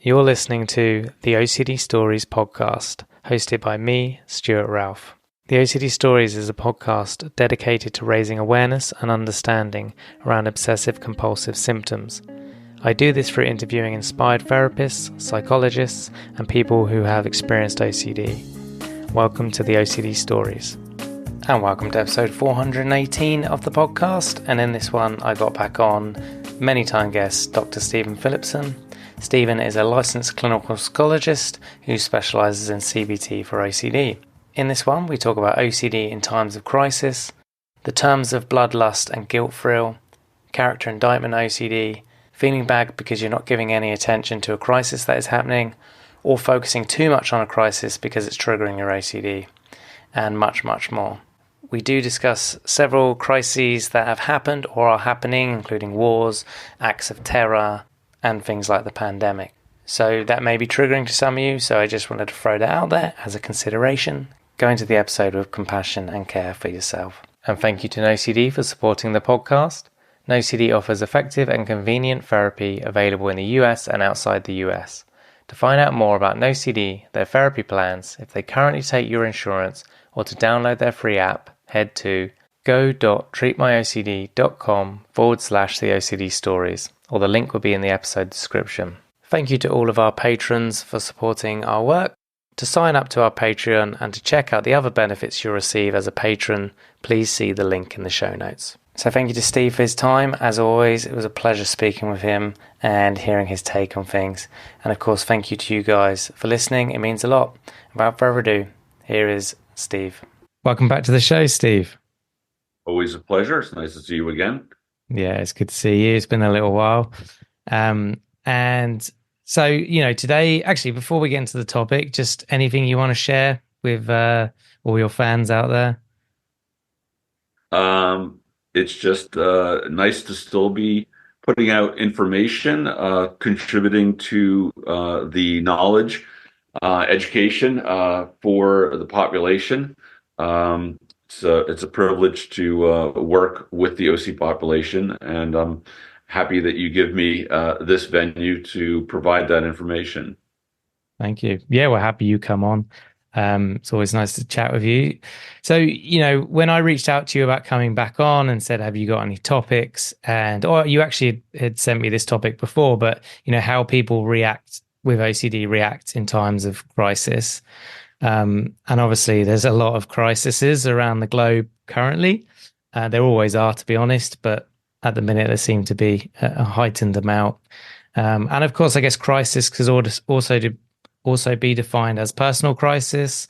You're listening to the OCD Stories podcast, hosted by me, Stuart Ralph. The OCD Stories is a podcast dedicated to raising awareness and understanding around obsessive-compulsive symptoms. I do this through interviewing inspired therapists, psychologists, and people who have experienced OCD. Welcome to the OCD Stories. And welcome to episode 418 of the podcast. And in this one, I got back on many-time guest, Dr. Steven Phillipson. Steven is a licensed clinical psychologist who specialises in CBT for OCD. In this one, we talk about OCD in times of crisis, the terms of bloodlust and guilt thrill, character indictment OCD, feeling bad because you're not giving any attention to a crisis that is happening, or focusing too much on a crisis because it's triggering your OCD, and much, much more. We do discuss several crises that have happened or are happening, including wars, acts of terror, and things like the pandemic. So that may be triggering to some of you, so I just wanted to throw that out there as a consideration. Go into the episode with compassion and care for yourself. And thank you to NoCD for supporting the podcast. NoCD offers effective and convenient therapy available in the US and outside the US. To find out more about NoCD, their therapy plans, if they currently take your insurance, or to download their free app, head to go.treatmyocd.com/the OCD stories, or the link will be in the episode description. Thank you to all of our patrons for supporting our work. To sign up to our Patreon and to check out the other benefits you'll receive as a patron, please see the link in the show notes. So thank you to Steve for his time. As always, it was a pleasure speaking with him and hearing his take on things. And of course, thank you to you guys for listening. It means a lot. Without further ado, here is Steve. Welcome back to the show, Steve. Always a pleasure. It's nice to see you again. Yeah, it's good to see you. It's been a little while. And so, today, actually, before we get into the topic, just anything you want to share with all your fans out there? It's just nice to still be putting out information, contributing to the knowledge, education for the population. It's a privilege to work with the OC population, and I'm happy that you give me this venue to provide that information. Thank you. Yeah, we're happy you come on. It's always nice to chat with you. So, when I reached out to you about coming back on and said, have you got any topics? Or you actually had sent me this topic before, but, how people react with OCD react in times of crisis. And obviously there's a lot of crises around the globe currently. There always are, to be honest, but at the minute there seem to be a heightened amount. And of course, I guess crisis could also be defined as personal crisis.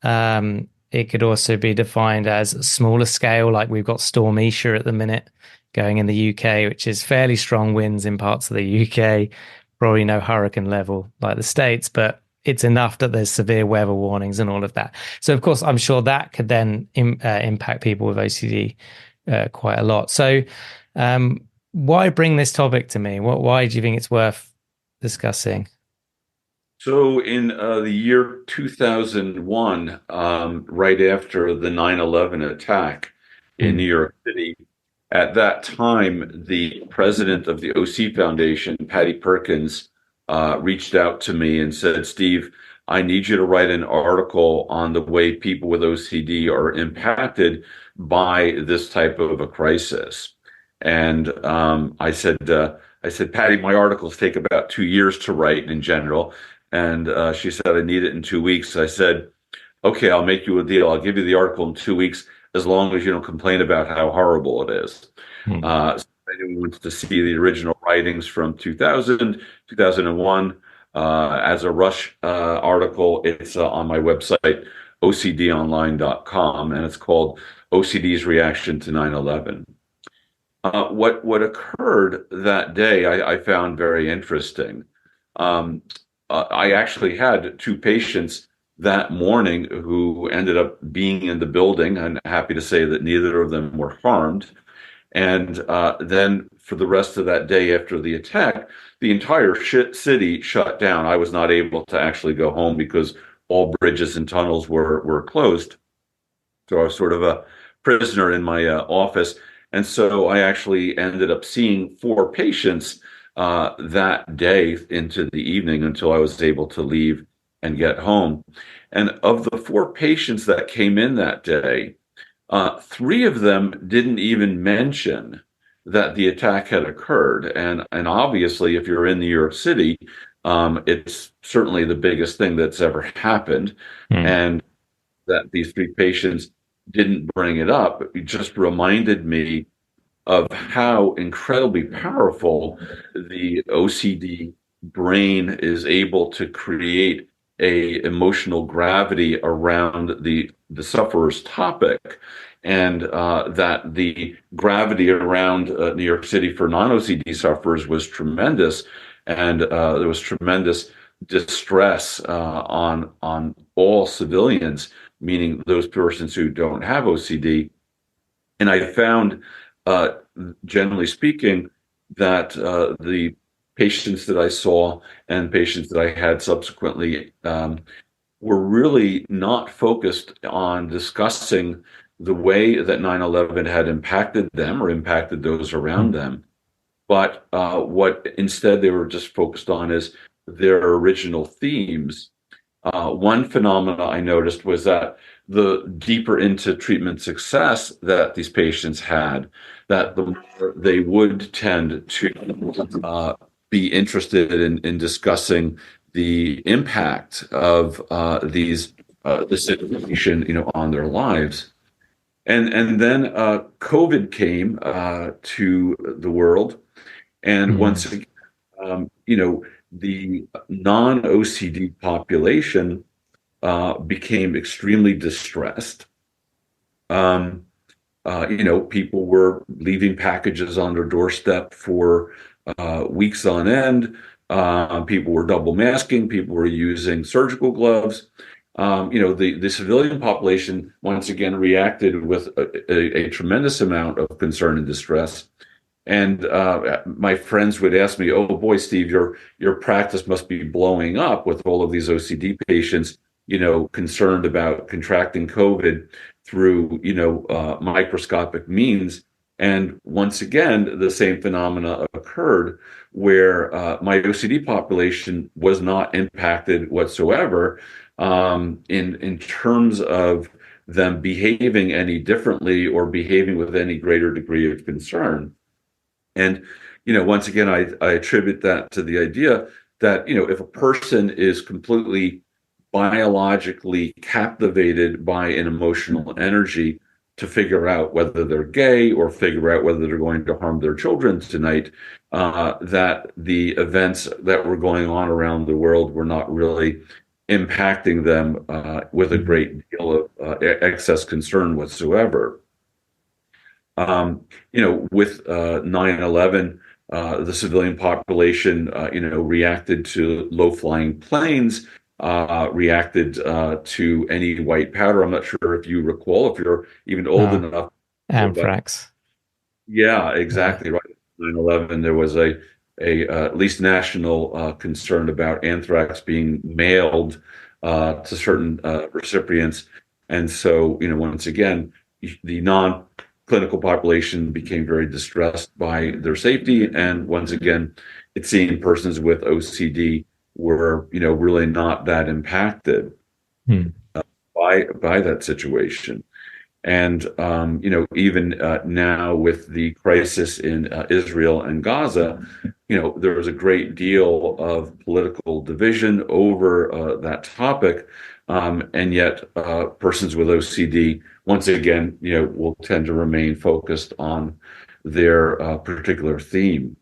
It could also be defined as a smaller scale, like we've got Storm Isha at the minute going in the UK, which is fairly strong winds in parts of the UK, probably no hurricane level like the States, but it's enough that there's severe weather warnings and all of that. So, of course, I'm sure that could then impact people with OCD quite a lot. So why bring this topic to me? Why do you think it's worth discussing? So in the year 2001, right after the 9/11 attack in New York City, at that time, the president of the OC Foundation, Patty Perkins, reached out to me and said, Steve, I need you to write an article on the way people with OCD are impacted by this type of a crisis. And I said, Patty, my articles take about 2 years to write in general. And she said, I need it in 2 weeks. I said, okay, I'll make you a deal. I'll give you the article in 2 weeks as long as you don't complain about how horrible it is. So anyone wants to see the original writings from 2000, 2001 as a rush article, it's on my website, ocdonline.com, and it's called OCD's Reaction to 9/11. What occurred that day, I found very interesting. I actually had 2 patients that morning who ended up being in the building. I'm happy to say that neither of them were harmed. And then for the rest of that day after the attack, the entire city shut down. I was not able to actually go home because all bridges and tunnels were closed. So I was sort of a prisoner in my office. And so I actually ended up seeing 4 patients that day into the evening until I was able to leave and get home. And of the four patients that came in that day, three of them didn't even mention that the attack had occurred. And obviously, if you're in New York City, it's certainly the biggest thing that's ever happened. Mm. And that these three patients didn't bring it up, it just reminded me of how incredibly powerful the OCD brain is able to create a emotional gravity around the sufferer's topic, and that the gravity around New York City for non-OCD sufferers was tremendous, and there was tremendous distress on all civilians, meaning those persons who don't have OCD. And I found, uh, generally speaking, that the patients that I saw and patients that I had subsequently were really not focused on discussing the way that 9/11 had impacted them or impacted those around Mm. them. But what instead they were just focused on is their original themes. One phenomena I noticed was that the deeper into treatment success that these patients had, that the more they would tend to be interested in discussing the impact of this situation, on their lives. And then COVID came to the world, and once Mm. again, the non-OCD population became extremely distressed. Um, People were leaving packages on their doorstep for weeks on end. People were double masking. People were using surgical gloves. The civilian population once again reacted with a tremendous amount of concern and distress. And my friends would ask me, "Oh boy, Steve, your practice must be blowing up with all of these OCD patients, concerned about contracting COVID through, microscopic means." And once again, the same phenomena occurred where my OCD population was not impacted whatsoever in terms of them behaving any differently or behaving with any greater degree of concern. And, once again, I attribute that to the idea that, if a person is completely biologically captivated by an emotional energy to figure out whether they're gay or figure out whether they're going to harm their children tonight, that the events that were going on around the world were not really impacting them with a Mm. great deal of excess concern whatsoever. With 9/11, the civilian population, reacted to low-flying planes, reacted to any white powder. I'm not sure if you recall, if you're even old Ah, enough, but anthrax. yeah, Yeah. exactly right. 9/11, there was a at least national concern about anthrax being mailed to certain recipients, and so once again, the non-clinical population became very distressed by their safety, and once again, it seemed persons with OCD were really not that impacted Mm. by that situation. And even now with the crisis in Israel and Gaza, there was a great deal of political division over that topic, and yet persons with OCD, once again, will tend to remain focused on their particular theme.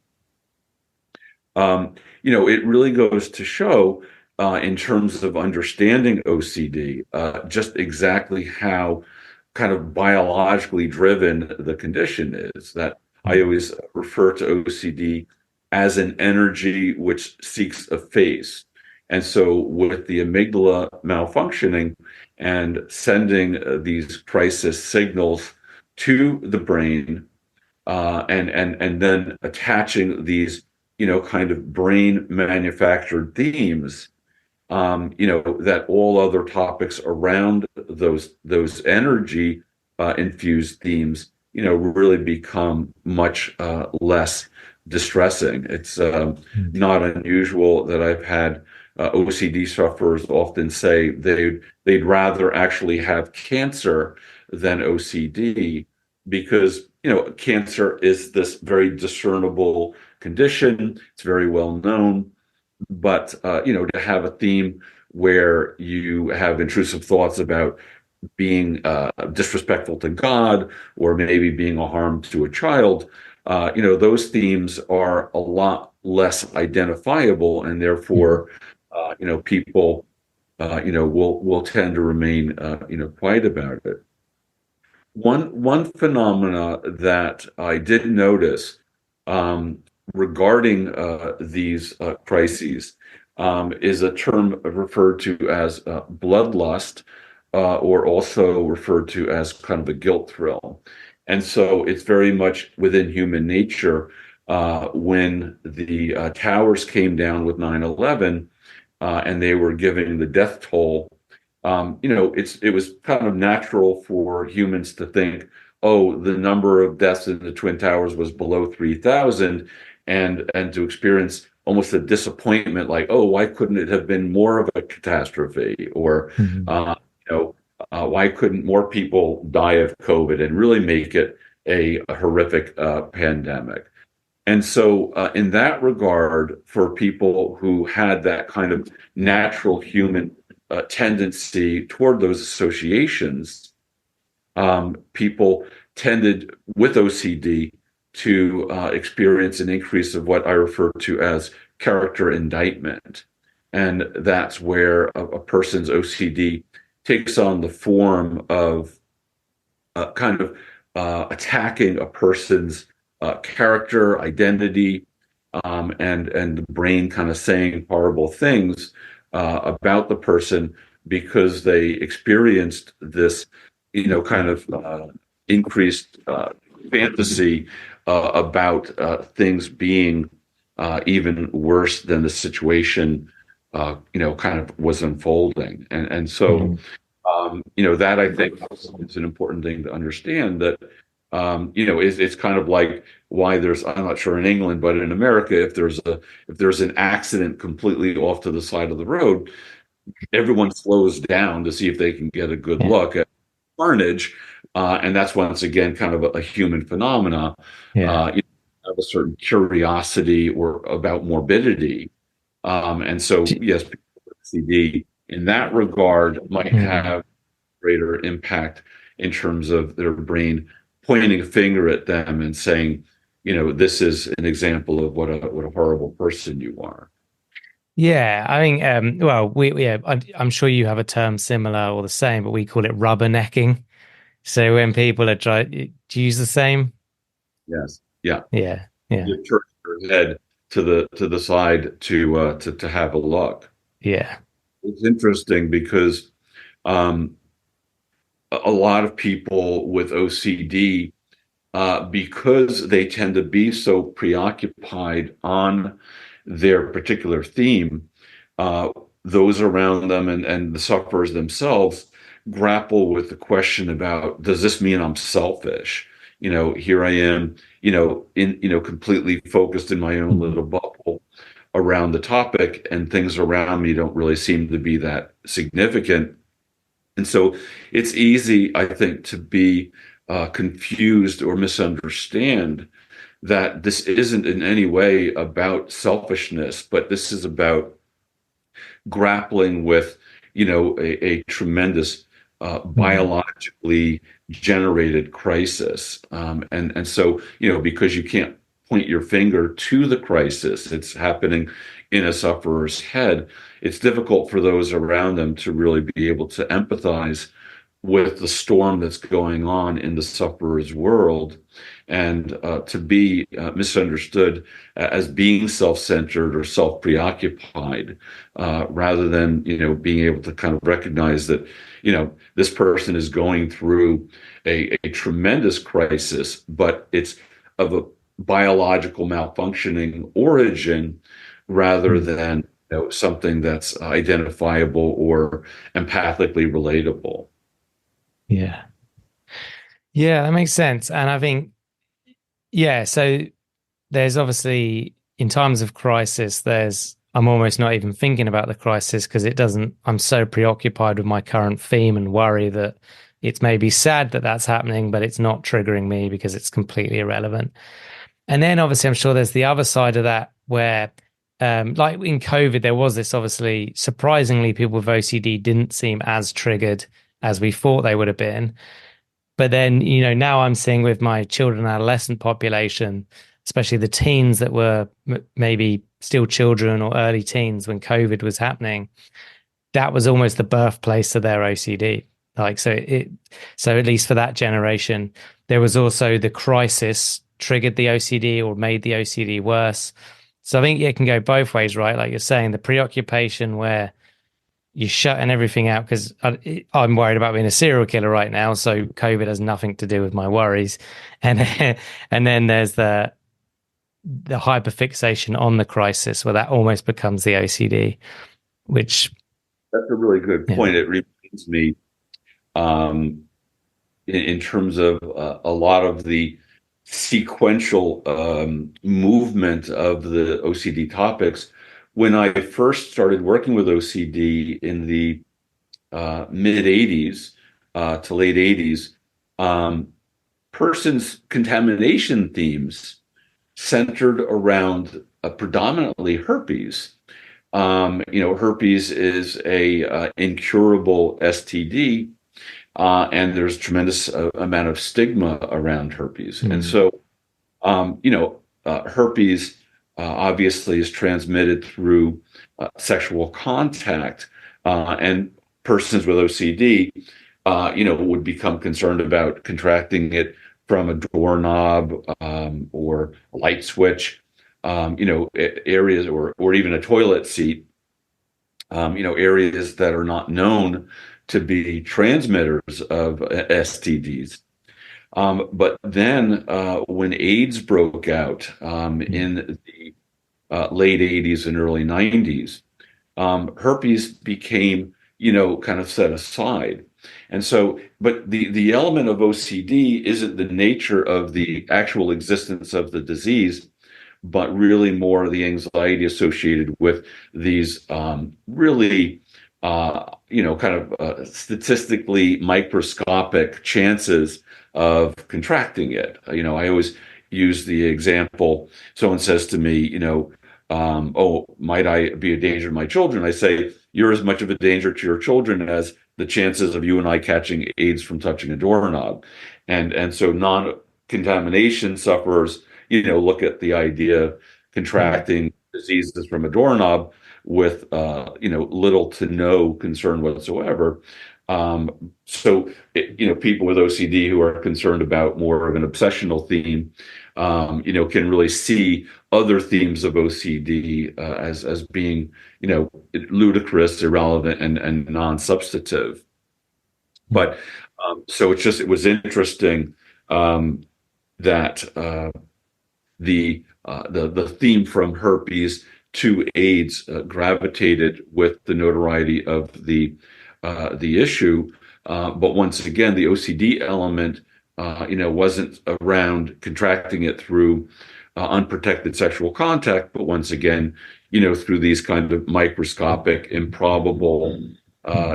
Um, it really goes to show, in terms of understanding OCD, just exactly how kind of biologically driven the condition is. That I Mm. always refer to OCD as an energy which seeks a face. And so, with the amygdala malfunctioning and sending these crisis signals to the brain, and then attaching these kind of brain manufactured themes, that all other topics around those energy infused themes really become much less distressing. It's not unusual that I've had OCD sufferers often say they'd rather actually have cancer than OCD because, cancer is this very discernible condition. It's very well known. But, to have a theme where you have intrusive thoughts about being disrespectful to God or maybe being a harm to a child, those themes are a lot less identifiable, and therefore, people, will tend to remain, quiet about it. One phenomena that I did notice um, regarding these crises is a term referred to as bloodlust, or also referred to as kind of a guilt thrill. And so it's very much within human nature. When the towers came down with 9/11, and they were giving the death toll, it was kind of natural for humans to think, oh, the number of deaths in the Twin Towers was below 3,000, and to experience almost a disappointment, like, oh, why couldn't it have been more of a catastrophe? Or, Mm-hmm. why couldn't more people die of COVID and really make it a horrific pandemic? And so, in that regard, for people who had that kind of natural human tendency toward those associations, people tended with OCD to experience an increase of what I refer to as character indictment. And that's where a person's OCD takes on the form of kind of attacking a person's character, identity, and the brain kind of saying horrible things about the person because they experienced this, kind of increased fantasy about things being even worse than the situation, kind of was unfolding. And so, that I think is an important thing to understand that, it's kind of like why I'm not sure in England, but in America, if there's an accident completely off to the side of the road, everyone slows down to see if they can get a good Yeah. look at carnage. And that's once again kind of a human phenomena. Yeah. Have a certain curiosity or about morbidity. And so, yes, people with CD in that regard might have greater impact in terms of their brain pointing a finger at them and saying, this is an example of what a horrible person you are. Yeah, I think, well, I'm sure you have a term similar or the same, but we call it rubbernecking. So when people are trying, do you use the same? Yes. Yeah. Yeah, yeah, You turn your head to the side to have a look. yeah. It's interesting because um, a lot of people with OCD, because they tend to be so preoccupied on their particular theme, uh, those around them and the sufferers themselves grapple with the question about, does this mean I'm selfish? Here I am, completely focused in my own little bubble around the topic, and things around me don't really seem to be that significant. And so it's easy, I think, to be confused or misunderstand that this isn't in any way about selfishness, but this is about grappling with, a tremendous biologically generated crisis. And so, because you can't point your finger to the crisis, it's happening in a sufferer's head. It's difficult for those around them to really be able to empathize with the storm that's going on in the sufferer's world, and to be misunderstood as being self-centered or self-preoccupied, rather than being able to kind of recognize that this person is going through a tremendous crisis, but it's of a biological malfunctioning origin rather than something that's identifiable or empathically relatable. Yeah, that makes sense. And I think, yeah, so there's obviously in times of crisis, I'm almost not even thinking about the crisis because it doesn't, I'm so preoccupied with my current theme and worry that it's maybe sad that that's happening, but it's not triggering me because it's completely irrelevant. And then obviously, I'm sure there's the other side of that where, like in COVID, there was this obviously surprisingly, people with OCD didn't seem as triggered as we thought they would have been. But then, now I'm seeing with my children and adolescent population, especially the teens that were maybe still children or early teens when COVID was happening, that was almost the birthplace of their OCD. Like, so at least for that generation, there was also the crisis triggered the OCD or made the OCD worse. So I think it can go both ways, right? Like you're saying, the preoccupation where you're shutting everything out because I'm worried about being a serial killer right now. So COVID has nothing to do with my worries. And and then there's the hyperfixation on the crisis where that almost becomes the OCD, which That's a really good yeah. point. It reminds me, um, in terms of a lot of the sequential movement of the OCD topics. When I first started working with OCD in the mid 80s to late 80s, persons' contamination themes centered around predominantly herpes. Herpes is a incurable STD, and there's tremendous amount of stigma around herpes. And so, herpes obviously is transmitted through sexual contact, and persons with OCD, would become concerned about contracting it from a doorknob or a light switch, areas or even a toilet seat, areas that are not known to be transmitters of STDs. But then when AIDS broke out in the late 80s and early 90s, herpes became, kind of set aside. And so, but the element of OCD isn't the nature of the actual existence of the disease, but really more the anxiety associated with these really, kind of statistically microscopic chances of contracting it. I always use the example, someone says to me, oh, might I be a danger to my children? I say, you're as much of a danger to your children as the chances of you and I catching AIDS from touching a doorknob. And so non-contamination sufferers, look at the idea of contracting diseases from a doorknob with, little to no concern whatsoever. People with OCD who are concerned about more of an obsessional theme, can really see other themes of OCD as being, ludicrous, irrelevant, and non-substantive. But so it was interesting that the theme from herpes to AIDS gravitated with the notoriety of the issue. But once again, the OCD element, wasn't around contracting it through unprotected sexual contact, but once again, through these kind of microscopic, improbable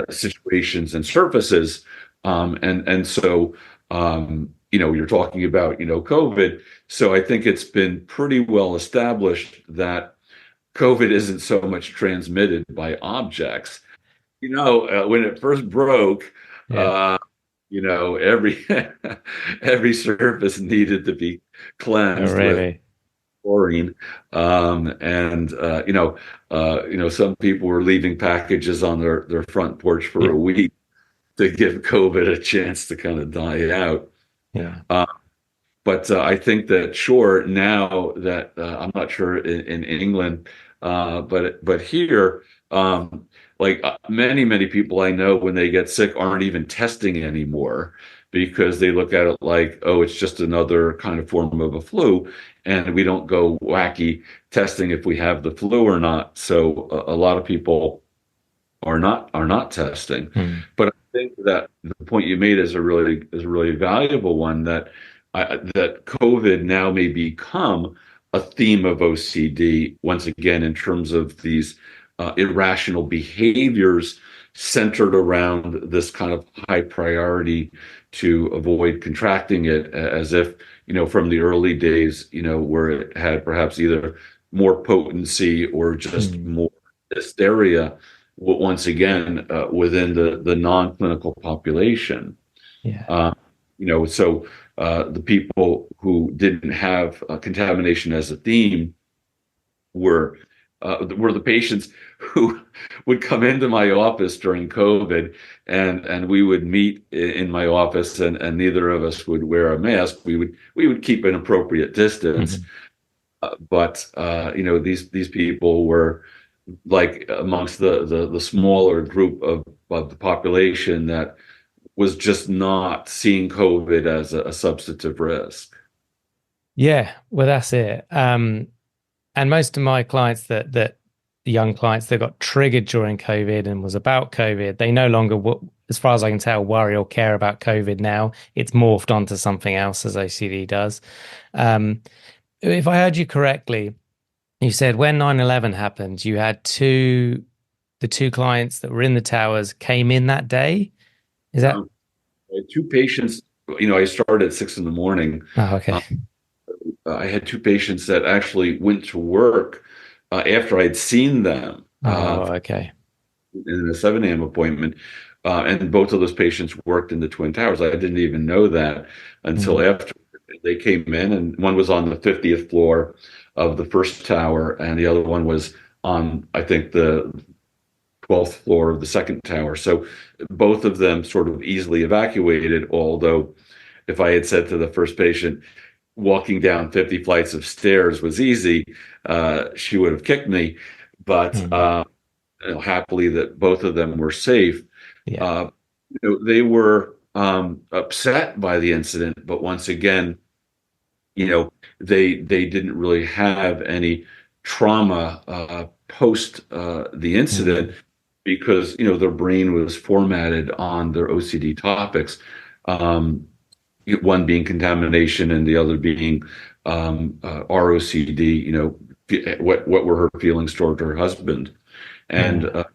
situations and surfaces. And so, you're talking about, COVID. So I think it's been pretty well established that COVID isn't so much transmitted by objects. When it first broke, Yeah. every every surface needed to be Oh, cleansed with really? chlorine, and some people were leaving packages on their front porch for Yeah. a week to give COVID a chance to kind of die out. Yeah. Uh, but I think that sure now that I'm not sure in England, but here, like many people I know when they get sick aren't even testing anymore because they look at it like, oh, it's just another kind of form of a flu, and we don't go wacky testing if we have the flu or not. So a lot of people are not testing. But I think that the point you made is a really valuable one that that COVID now may become a theme of OCD, once again, in terms of these irrational behaviors centered around this kind of high priority to avoid contracting it, as if, from the early days, where it had perhaps either more potency or just Mm. more hysteria, once again, within the non-clinical population. Yeah. Uh, so the people who didn't have contamination as a theme were the patients who would come into my office during COVID, and we would meet in my office, and neither of us would wear a mask. We would keep an appropriate distance, Mhm. but these people were like amongst the smaller group of the population that was just not seeing COVID as a substantive risk. Yeah, well, that's it. And most of my clients that young clients that got triggered during COVID and was about COVID, they no longer, as far as I can tell, worry or care about COVID now. It's morphed onto something else, as OCD does. Um, if I heard you correctly, you said when 9/11 happened, you had the two clients that were in the towers came in that day. Is that? Um, I had two patients. I started at 6 in the morning. Oh, okay. I had two patients that actually went to work after I'd seen them Oh, okay. in a 7 a.m. appointment. And both of those patients worked in the Twin Towers. I didn't even know that until Mm, after they came in, and one was on the 50th floor of the first tower, and the other one was on, I think, the 12th floor of the second tower. So both of them sort of easily evacuated, although if I had said to the first patient, walking down 50 flights of stairs was easy, she would have kicked me. But mm, happily that both of them were safe. yeah. Uh, they were upset by the incident, but once again, they didn't really have any trauma post the Mm, incident because their brain was formatted on their OCD topics. Um, One being contamination and the other being ROCD, what were her feelings toward her husband. And, mm,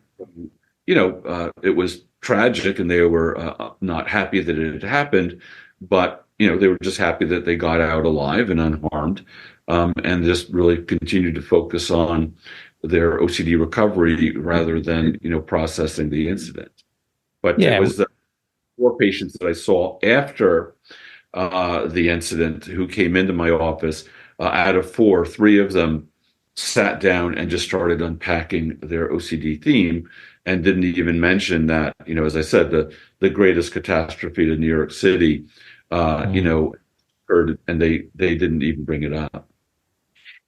it was tragic and they were not happy that it had happened, but, they were just happy that they got out alive and unharmed, and just really continued to focus on their OCD recovery rather than, processing the incident. But it yeah. was the four patients that I saw after the incident who came into my office. Out of four, three of them sat down and just started unpacking their OCD theme and didn't even mention that, as I said, the greatest catastrophe to New York City, Mm. occurred, and they didn't even bring it up.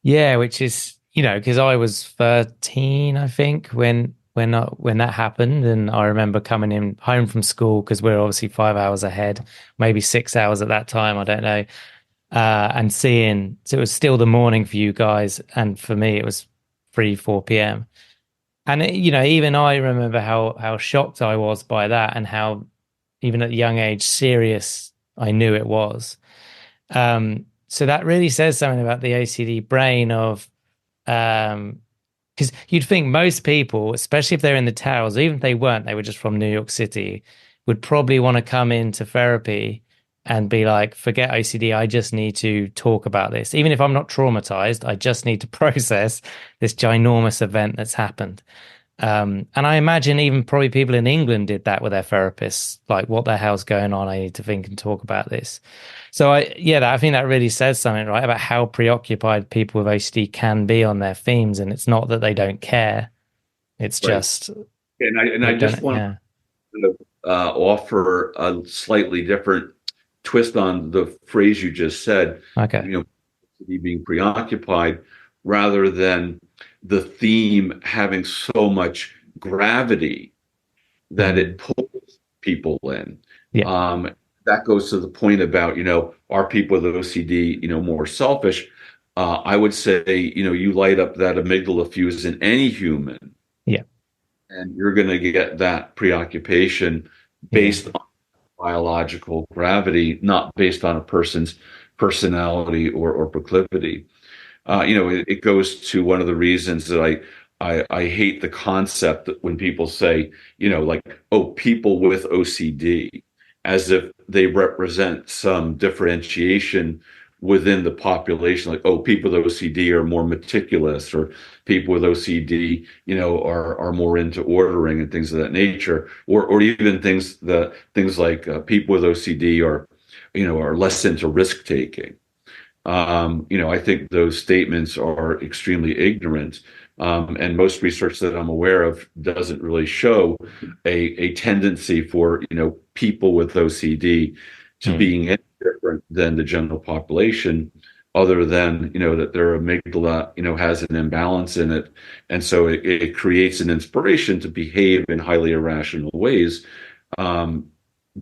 Yeah, which is, because I was 13, I think, when that happened, and I remember coming in home from school because we're obviously 5 hours ahead, maybe 6 hours at that time, I don't know, and seeing, so it was still the morning for you guys, and for me it was 3, 4 p.m. And even I remember how shocked I was by that, and how even at a young age serious I knew it was. So that really says something about the OCD brain of, because you'd think most people, especially if they're in the towers, even if they weren't, they were just from New York City, would probably want to come into therapy and be like, forget OCD, I just need to talk about this. Even if I'm not traumatized, I just need to process this ginormous event that's happened. And I imagine even probably people in England did that with their therapists. Like, what the hell's going on? I need to think and talk about this. So I think that really says something, right, about how preoccupied people with OCD can be on their themes. And it's not that they don't care. It's Right. just And I they just don't. want Yeah. to offer a slightly different twist on the phrase you just said, Okay. you know, being preoccupied rather than the theme having so much gravity that it Mm. pulls people in. Yeah. Um, that goes to the point about, are people with OCD, more selfish? I would say, you light up that amygdala fuse in any human, Yeah. and you're going to get that preoccupation Yeah. based on biological gravity, not based on a person's personality or proclivity. it goes to one of the reasons that I hate the concept that when people say, like, oh, people with OCD, as if they represent some differentiation within the population, like, oh, people with OCD are more meticulous, or people with OCD, are more into ordering and things of that nature, or even things like people with OCD are less into risk taking. I think those statements are extremely ignorant. And most research that I'm aware of doesn't really show a tendency for, people with OCD to Mm. being any different than the general population, other than, that their amygdala, has an imbalance in it. And so it creates an inspiration to behave in highly irrational ways. Um,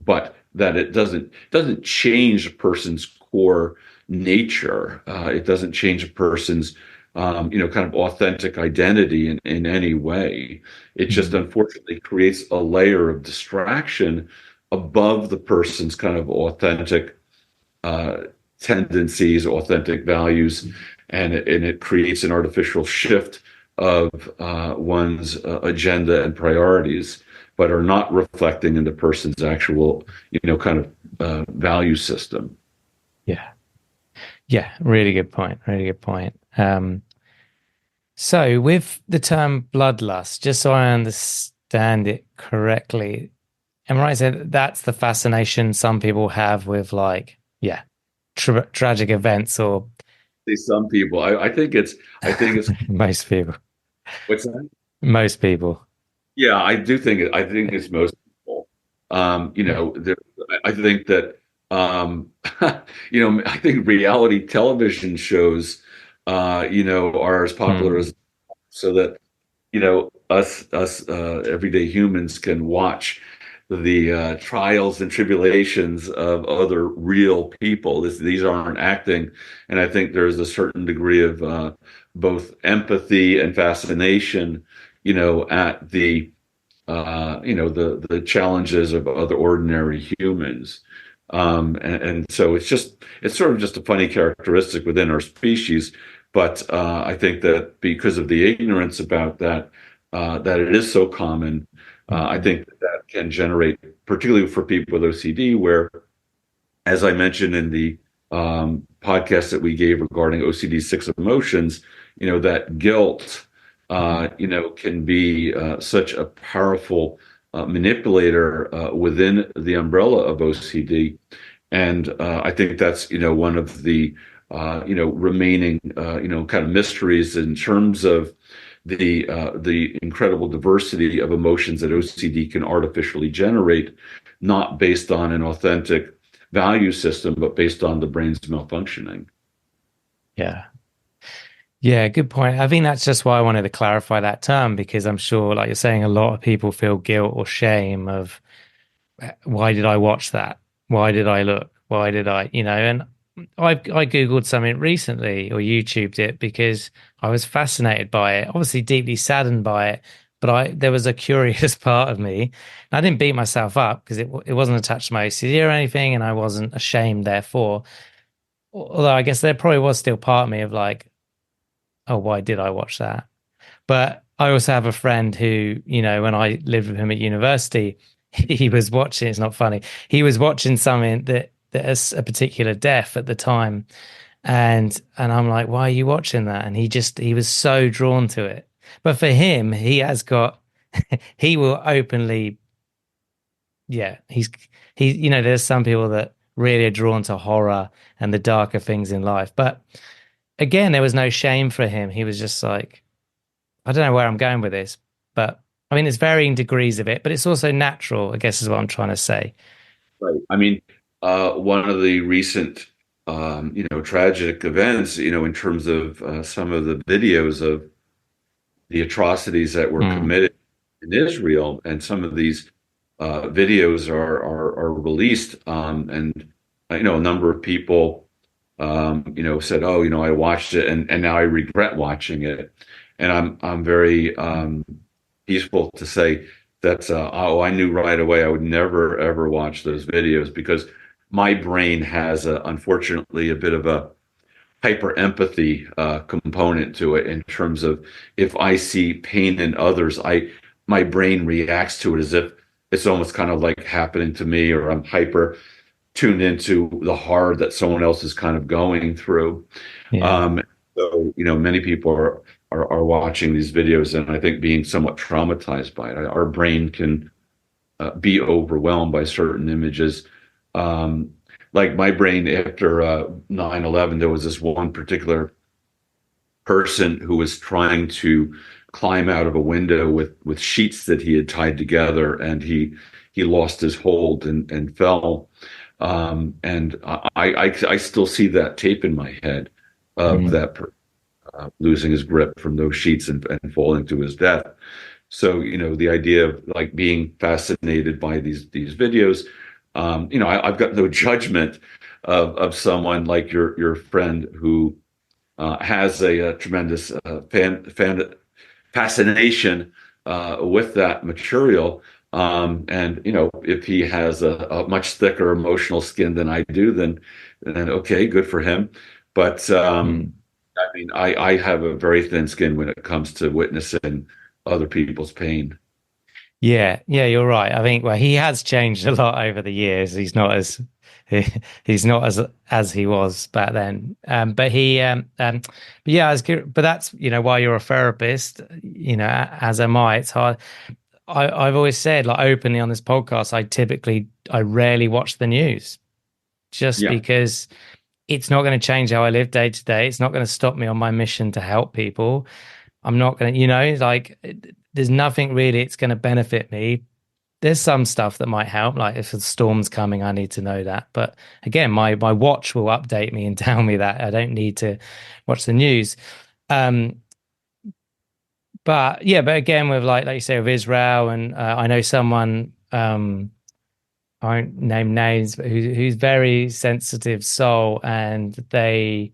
but that it doesn't change a person's core nature. It doesn't change a person's kind of authentic identity in any way. It just Mm. unfortunately creates a layer of distraction above the person's kind of authentic uh, tendencies, authentic values, and it creates an artificial shift of one's agenda and priorities, but are not reflecting in the person's actual, kind of value system. Yeah. Yeah. Really good point. Really good point. So with the term bloodlust, just so I understand it correctly, am I right to say that that's the fascination some people have with like, yeah, tragic events or Some people, I think it's most people, what's that? most people. Yeah, I think it's most people. Yeah. I think that I think reality television shows are as popular Mm. as, so that us everyday humans can watch the trials and tribulations of other real people. These aren't acting, and I think there's a certain degree of both empathy and fascination, at the challenges of other ordinary humans. And so it's sort of just a funny characteristic within our species. But I think that because of the ignorance about that, that it is so common, I Mhm. think that can generate, particularly for people with OCD, where, as I mentioned in the podcast that we gave regarding OCD six emotions, that guilt, Mhm. can be such a powerful manipulator within the umbrella of OCD. And I think that's, one of the, remaining, kind of mysteries in terms of the incredible diversity of emotions that OCD can artificially generate, not based on an authentic value system, but based on the brain's malfunctioning. Yeah. Yeah, good point. I think that's just why I wanted to clarify that term because I'm sure, like you're saying, a lot of people feel guilt or shame of why did I watch that? Why did I look? Why did I, and I Googled something recently or YouTubed it because I was fascinated by it, obviously deeply saddened by it, but there was a curious part of me. I didn't beat myself up because it wasn't attached to my OCD or anything, and I wasn't ashamed therefore. Although I guess there probably was still part of me of like, oh, why did I watch that? But I also have a friend who, when I lived with him at university, he was watching, it's not funny. He was watching something that is a particular death at the time. And I'm like, why are you watching that? And he was so drawn to it. But for him, he has got he will openly, yeah, there's some people that really are drawn to horror and the darker things in life. But again, there was no shame for him. He was just like, I don't know where I'm going with this, but I mean, it's varying degrees of it, but it's also natural, I guess is what I'm trying to say. Right. I mean, one of the recent, tragic events, in terms of some of the videos of the atrocities that were Mm. committed in Israel, and some of these videos are released, and a number of people, said, "Oh, I watched it, and now I regret watching it," and I'm very peaceful to say that, oh, I knew right away I would never ever watch those videos because my brain has unfortunately a bit of a hyper empathy component to it in terms of if I see pain in others, my brain reacts to it as if it's almost kind of like happening to me, or I'm hyper tuned into the horror that someone else is kind of going through. Yeah. Um, so, many people are watching these videos and I think being somewhat traumatized by it. Our brain can be overwhelmed by certain images. Um, like my brain after 9/11, there was this one particular person who was trying to climb out of a window with sheets that he had tied together, and he lost his hold and fell. And I still see that tape in my head of Mm. that losing his grip from those sheets and falling to his death. So, the idea of like being fascinated by these videos, I've got no judgment of someone like your friend who has a tremendous fascination with that material. And if he has a much thicker emotional skin than I do, then okay, good for him. But Mm. I mean, I have a very thin skin when it comes to witnessing other people's pain. Yeah, yeah, you're right. I think he has changed a lot over the years. He's not as he was back then. But yeah, but that's why you're a therapist. As am I. It's hard. I've always said, like, openly on this podcast, I rarely watch the news, just Yeah. because it's not going to change how I live day to day. It's not going to stop me on my mission to help people. I'm not going to, like, there's nothing really it's going to benefit me. There's some stuff that might help, like if a storm's coming, I need to know that. But again, my watch will update me and tell me that. I don't need to watch the news. Um, but again, with like you say, with Israel, and I know someone, I won't name names, but who's very sensitive soul, and they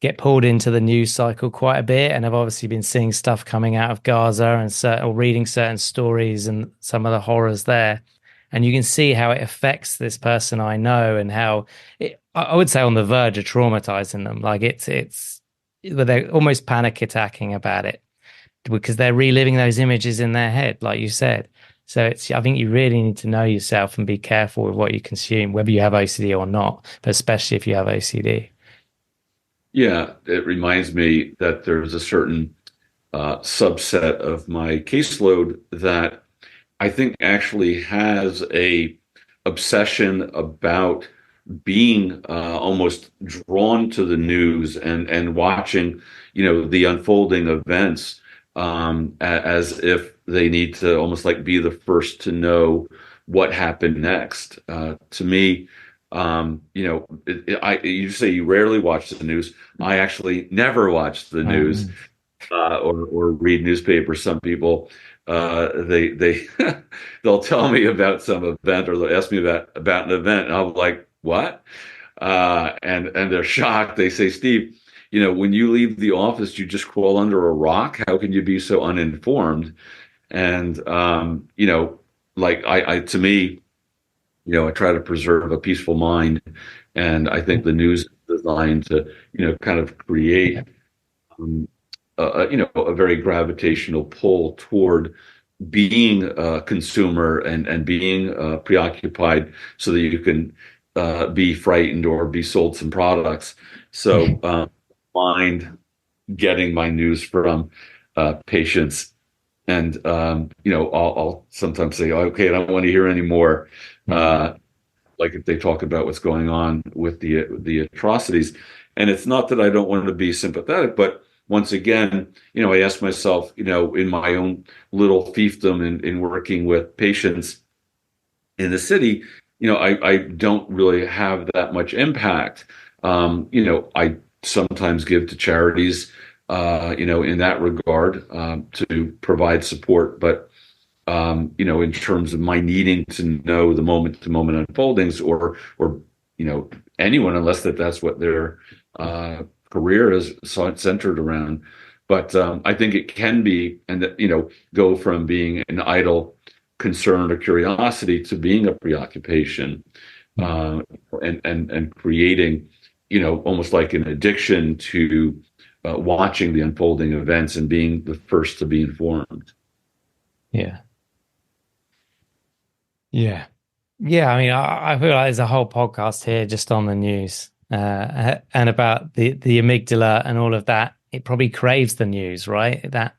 get pulled into the news cycle quite a bit, and I've obviously been seeing stuff coming out of Gaza or reading certain stories and some of the horrors there, and you can see how it affects this person I know, and how I would say on the verge of traumatizing them. Like it's they're almost panic attacking about it because they're reliving those images in their head, like you said. So I think you really need to know yourself and be careful with what you consume, whether you have OCD or not, but especially if you have OCD. Yeah, it reminds me that there's a certain subset of my caseload that I think actually has a obsession about being almost drawn to the news and watching, the unfolding events as if they need to almost like be the first to know what happened next. To me, you say you rarely watch the news. I actually never watch the news Mm. or read newspapers. Some people they they'll tell me about some event or they'll ask me about an event, and I'm like, what? And they're shocked. They say, Steve, when you leave the office, you just crawl under a rock. How can you be so uninformed? And like I to me, I try to preserve a peaceful mind, and I think the news is designed to, kind of create um, a very gravitational pull toward being a consumer and being preoccupied so that you can be frightened or be sold some products. So mind getting my news from patients. And I'll sometimes say, okay, I don't want to hear any more. Mm. Uh, like if they talk about what's going on with the atrocities. And it's not that I don't want to be sympathetic, but once again, I ask myself, in my own little fiefdom in working with patients in the city, I don't really have that much impact. I sometimes give to charities, in that regard, to provide support, but in terms of my needing to know the moment to moment unfoldings or anyone, unless that's what their career is centered around. But I think it can be, and that, go from being an idle concern or curiosity to being a preoccupation, Mm. and creating almost like an addiction to watching the unfolding events and being the first to be informed. Yeah. Yeah. Yeah. I mean, I feel like there's a whole podcast here just on the news and about the amygdala and all of that. It probably craves the news, right? That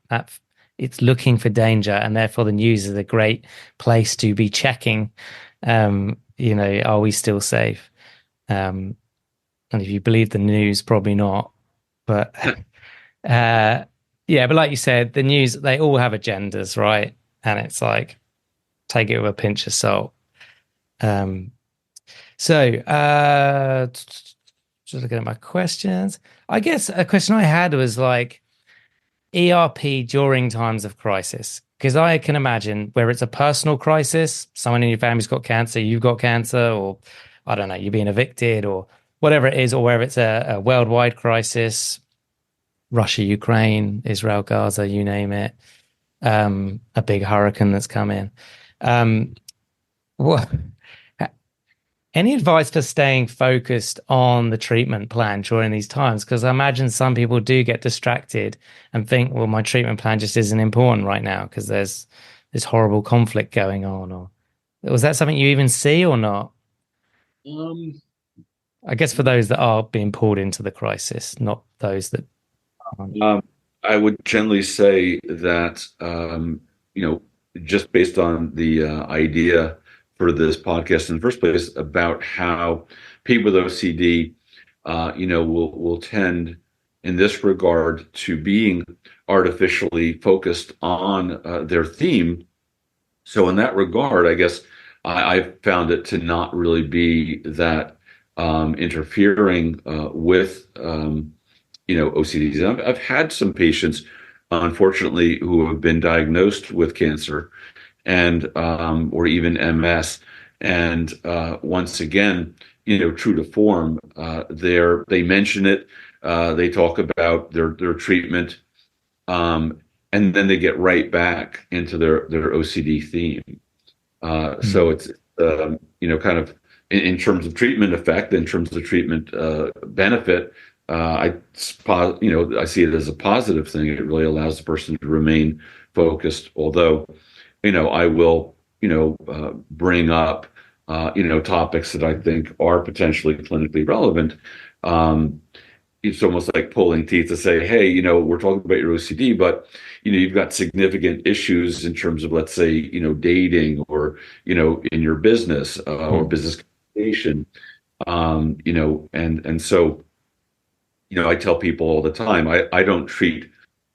it's looking for danger, and therefore the news is a great place to be checking. Are we still safe? Um, and if you believe the news, probably not. But uh, yeah, but like you said, the news, they all have agendas, right? And it's like, take it with a pinch of salt. Um, just looking at my questions. I guess a question I had was like ERP during times of crisis. Because I can imagine where it's a personal crisis, someone in your family's got cancer, you've got cancer, or I don't know, you're being evicted, or whatever it is, or where it's a worldwide crisis, Russia, Ukraine, Israel, Gaza, you name it, a big hurricane that's come in. What any advice for staying focused on the treatment plan during these times? Because I imagine some people do get distracted and think, well, my treatment plan just isn't important right now because there's this horrible conflict going on. Or was that something you even see or not? Um, I guess for those that are being pulled into the crisis, not those that aren't. Um, I would generally say that, just based on the idea for this podcast in the first place about how people with OCD, will tend in this regard to being artificially focused on their theme. So in that regard, I guess I've found it to not really be that interfering with OCDs. And I've had some patients, unfortunately, who have been diagnosed with cancer and or even MS. And once again, true to form, they mention it. They talk about their treatment, and then they get right back into their OCD theme. Mm. So it's kind of in terms of treatment effect, in terms of treatment benefit. I see it as a positive thing. It really allows the person to remain focused. Although, I will, bring up, topics that I think are potentially clinically relevant. Um, it's almost like pulling teeth to say, hey, we're talking about your OCD, but you've got significant issues in terms of, let's say, dating or, in your business or Mm. business communication, and so, I tell people all the time, I don't treat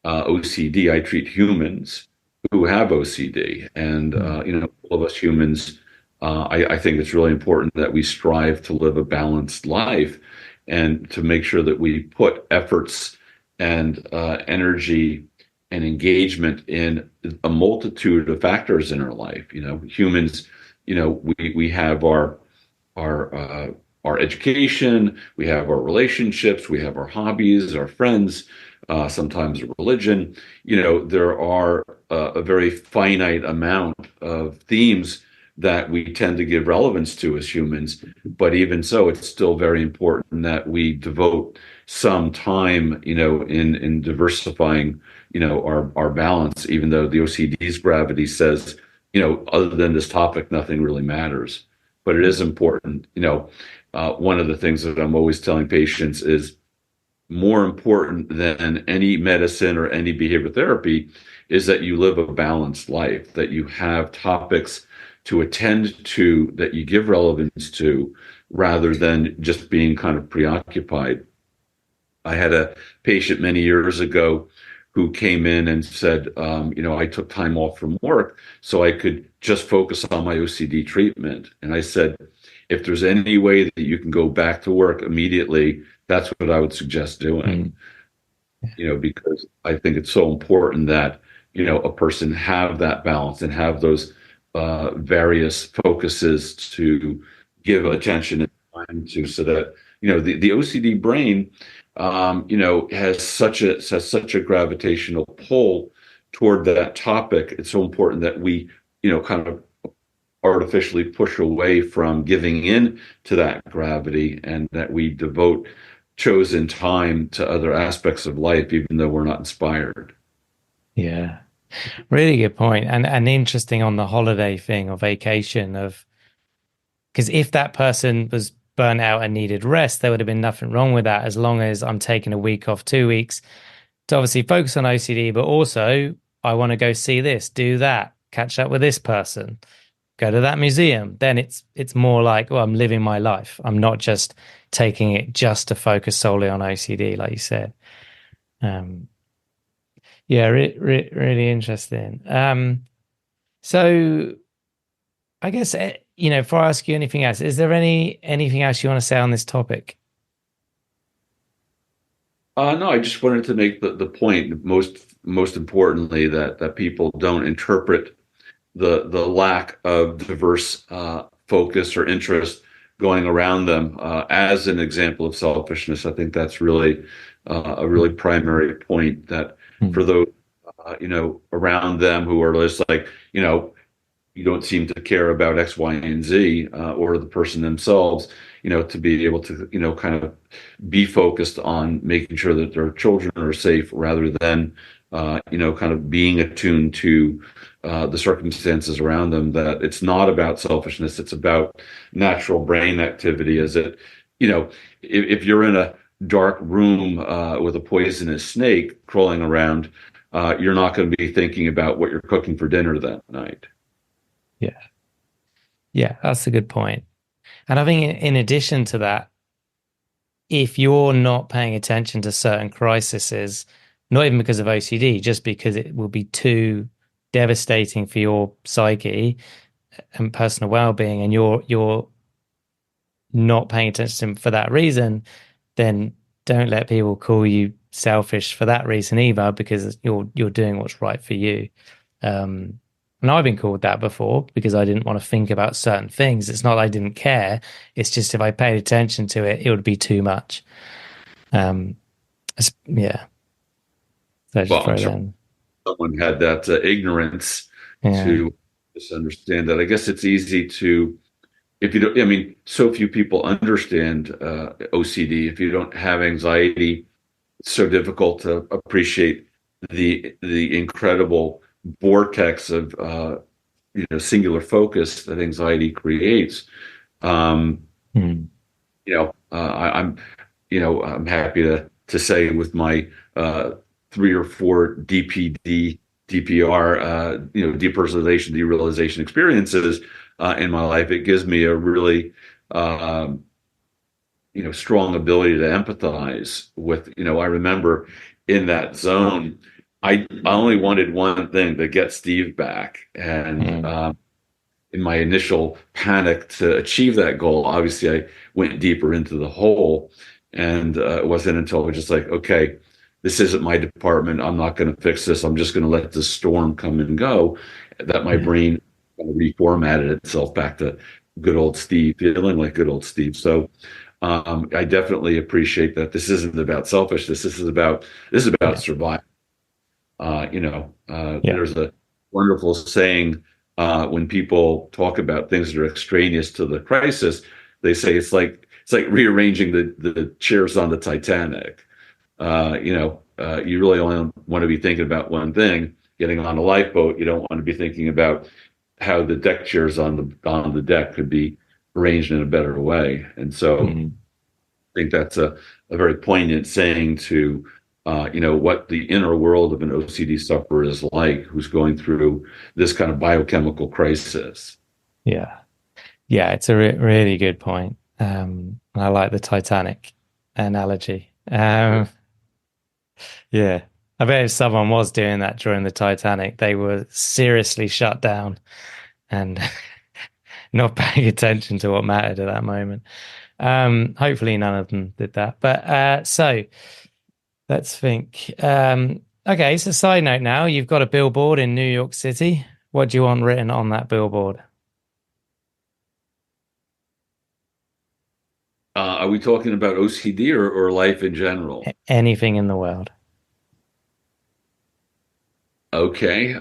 OCD, I treat humans who have OCD. And, Mm. all of us humans, I think it's really important that we strive to live a balanced life and to make sure that we put efforts and energy and engagement in a multitude of factors in our life. Humans, we have our our education, we have our relationships, we have our hobbies, our friends, sometimes religion. There are a very finite amount of themes that we tend to give relevance to as humans. But even so, it's still very important that we devote some time, in diversifying, our balance, even though the OCD's gravity says, other than this topic, nothing really matters. But it is important. One of the things that I'm always telling patients is more important than any medicine or any behavior therapy is that you live a balanced life, that you have topics to attend to, that you give relevance to, rather than just being kind of preoccupied. I had a patient many years ago who came in and said, I took time off from work so I could just focus on my OCD treatment. And I said, if there's any way that you can go back to work immediately, that's what I would suggest doing. Mm. Because I think it's so important that, a person have that balance and have those various focuses to give attention and time to, so that, the OCD brain, has such a gravitational pull toward that topic. It's so important that we, kind of artificially push away from giving in to that gravity, and that we devote chosen time to other aspects of life, even though we're not inspired. Yeah. Really good point. And interesting on the holiday thing or vacation of because if that person was burnt out and needed rest, there would have been nothing wrong with that as long as I'm taking a week off, 2 weeks to obviously focus on OCD, but also I want to go see this, do that, catch up with this person, go to that museum. Then it's more like, well, I'm living my life. I'm not just taking it just to focus solely on OCD, like you said. Um, yeah, really interesting. So I guess before I ask you anything else, is there anything else you want to say on this topic? No, I just wanted to make the point most importantly that people don't interpret the lack of diverse focus or interest going around them as an example of selfishness. I think that's really a really primary point, that for Mm. those around them who are just like, you don't seem to care about X, Y, and Z, or the person themselves, to be able to, kind of be focused on making sure that their children are safe rather than, kind of being attuned to the circumstances around them, that it's not about selfishness. It's about natural brain activity. As it, if you're in a dark room with a poisonous snake crawling around, you're not going to be thinking about what you're cooking for dinner that night. Yeah. Yeah, that's a good point. And I think in addition to that, if you're not paying attention to certain crises, not even because of OCD, just because it will be too devastating for your psyche and personal well-being, and you're not paying attention to them for that reason, then don't let people call you selfish for that reason either, because you're doing what's right for you. And I've been called that before because I didn't want to think about certain things. It's not that I didn't care. It's just if I paid attention to it, it would be too much. Um, yeah. So I just Well, I'm throw that sure in. someone had that ignorance Yeah. to just understand that. I guess it's easy to, if you don't, I mean, so few people understand OCD. If you don't have anxiety, it's so difficult to appreciate the incredible vortex of singular focus that anxiety creates. Um, Mm. I'm happy to say with my 3 or 4 DPD, DPR, depersonalization, derealization experiences in my life, it gives me a really um, strong ability to empathize with. I remember in that zone, I only wanted one thing, to get Steve back, and Mm. in my initial panic to achieve that goal, obviously I went deeper into the hole. And it wasn't until I was just like, okay, this isn't my department. I'm not going to fix this. I'm just going to let the storm come and go, that my Yeah. brain kind of reformatted itself back to good old Steve, feeling like good old Steve. So I definitely appreciate that this isn't about selfishness. This is about Yeah. survival. Yeah. There's a wonderful saying when people talk about things that are extraneous to the crisis. They say it's like rearranging the chairs on the Titanic. You really only want to be thinking about one thing. Getting on a lifeboat, you don't want to be thinking about how the deck chairs on the deck could be arranged in a better way. And so Mm. I think that's a very poignant saying to, what the inner world of an OCD sufferer is like, who's going through this kind of biochemical crisis. Yeah. Yeah. It's a really good point. I like the Titanic analogy. Yeah. I bet if someone was doing that during the Titanic, they were seriously shut down and not paying attention to what mattered at that moment. Hopefully none of them did that. But so let's think. Okay, so side note now, you've got a billboard in New York City. What do you want written on that billboard? Are we talking about OCD or life in general? Anything in the world. Okay.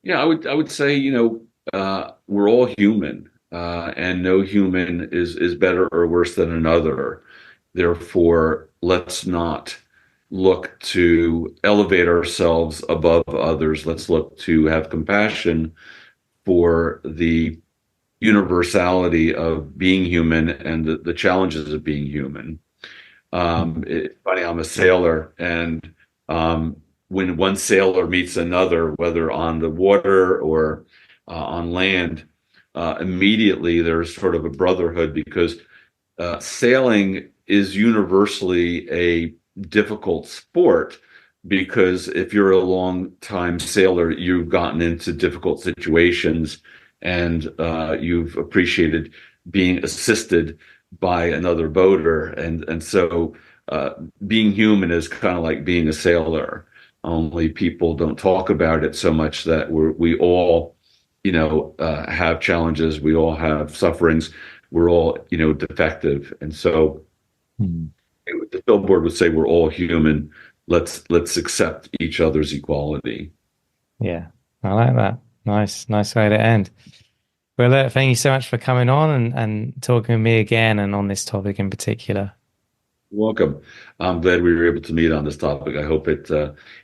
Yeah, I would say, we're all human, and no human is better or worse than another. Therefore, let's not look to elevate ourselves above others. Let's look to have compassion for the universality of being human and the challenges of being human. It's funny, I'm a sailor, and when one sailor meets another, whether on the water or on land, immediately there's sort of a brotherhood because sailing is universally a difficult sport because if you're a long time sailor, you've gotten into difficult situations and you've appreciated being assisted by another boater. And so being human is kind of like being a sailor. Only people don't talk about it so much that we all, have challenges. We all have sufferings. We're all, defective. And so Mm. the billboard would say we're all human. Let's accept each other's equality. Yeah, I like that. Nice way to end. Well, thank you so much for coming on and talking with me again and on this topic in particular. Welcome. I'm glad we were able to meet on this topic. I hope it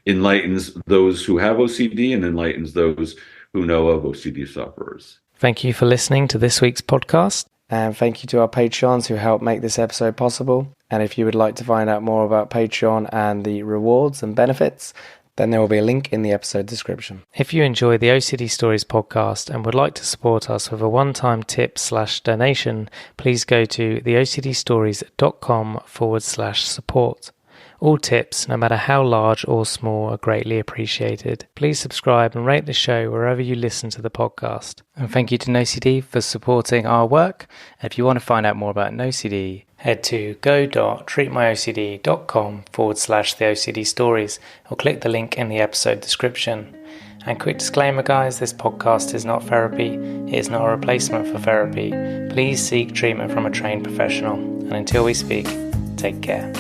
enlightens those who have OCD and enlightens those who know of OCD sufferers. Thank you for listening to this week's podcast. And thank you to our Patreons who helped make this episode possible. And if you would like to find out more about Patreon and the rewards and benefits, then there will be a link in the episode description. If you enjoy the OCD Stories podcast and would like to support us with a one-time tip/donation, please go to theocdstories.com/support. All tips, no matter how large or small, are greatly appreciated. Please subscribe and rate the show wherever you listen to the podcast. And thank you to NoCD for supporting our work. And if you want to find out more about NoCD, head to go.treatmyocd.com/theOCD stories or click the link in the episode description. And quick disclaimer, guys, this podcast is not therapy. It is not a replacement for therapy. Please seek treatment from a trained professional. And until we speak, take care.